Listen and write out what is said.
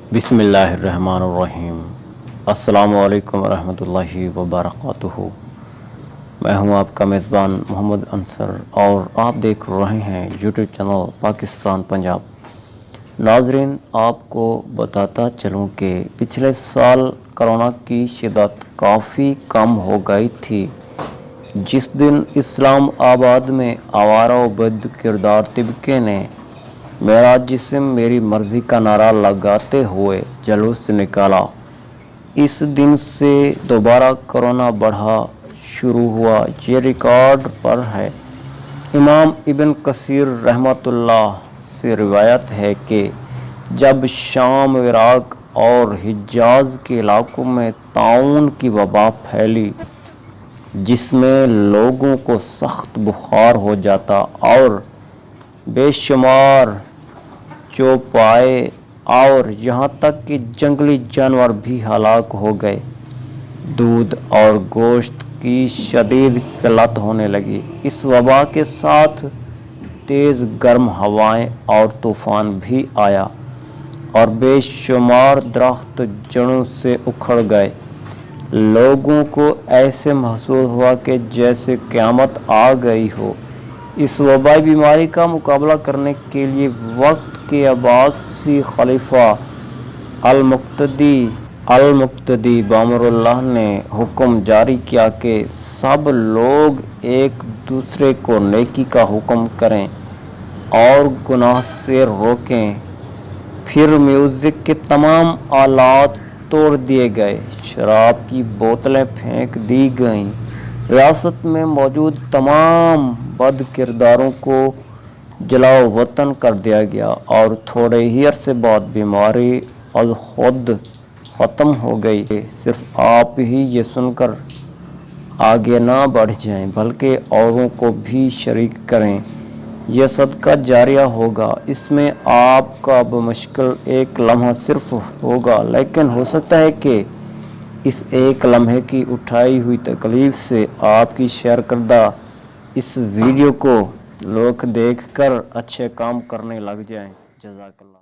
बिस्मिल्लाहिर्रहमानिर्रहीम। अस्सलामु अलैकुम रहमतुल्लाहि वबरकातुहू। मैं हूं आपका मेज़बान मोहम्मद अंसर और आप देख रहे हैं यूट्यूब चैनल पाकिस्तान पंजाब। नाज़रीन, आपको बताता चलूं कि पिछले साल कोरोना की शिद्दत काफ़ी कम हो गई थी। जिस दिन इस्लाम आबाद में आवारा व बद किरदार तिबके ने मेरा जिस्म मेरी मर्ज़ी का नारा लगाते हुए जुलूस निकाला, इस दिन से दोबारा कोरोना बढ़ा शुरू हुआ। ये रिकॉर्ड पर है। इमाम इब्न कसीर रहमतुल्लाह से रिवायत है कि जब शाम, इराक और हिजाज के इलाकों में ताउन की वबा फैली, जिसमें लोगों को सख्त बुखार हो जाता और बेशुमार चौपाए और यहाँ तक कि जंगली जानवर भी हलाक हो गए, दूध और गोश्त की शदीद किल्लत होने लगी। इस वबा के साथ तेज़ गर्म हवाएं और तूफ़ान भी आया और बेशुमार दरख्त जड़ों से उखड़ गए। लोगों को ऐसे महसूस हुआ कि जैसे क़यामत आ गई हो। इस वबाई बीमारी का मुकाबला करने के लिए वक्त के अब्बासी खलीफा अल-मुक़्तदी बामरुल्लाह ने हुक्म जारी किया कि सब लोग एक दूसरे को नेकी का हुक्म करें और गुनाह से रोकें। फिर म्यूज़िक के तमाम आलात तोड़ दिए गए, शराब की बोतलें फेंक दी गईं, रियासत में मौजूद तमाम बद किरदारों को जलाओ वतन कर दिया गया और थोड़े ही अरसे बाद बीमारी खुद ख़त्म हो गई। सिर्फ आप ही ये सुनकर आगे ना बढ़ जाएं, बल्कि औरों को भी शरीक करें। यह सदका जारिया होगा। इसमें आपका बमुश्किल एक लम्हा सिर्फ होगा, लेकिन हो सकता है कि इस एक लम्हे की उठाई हुई तकलीफ़ से आपकी शेयर करदा इस वीडियो को लोग देखकर अच्छे काम करने लग जाएं। जज़ाकल्लाह।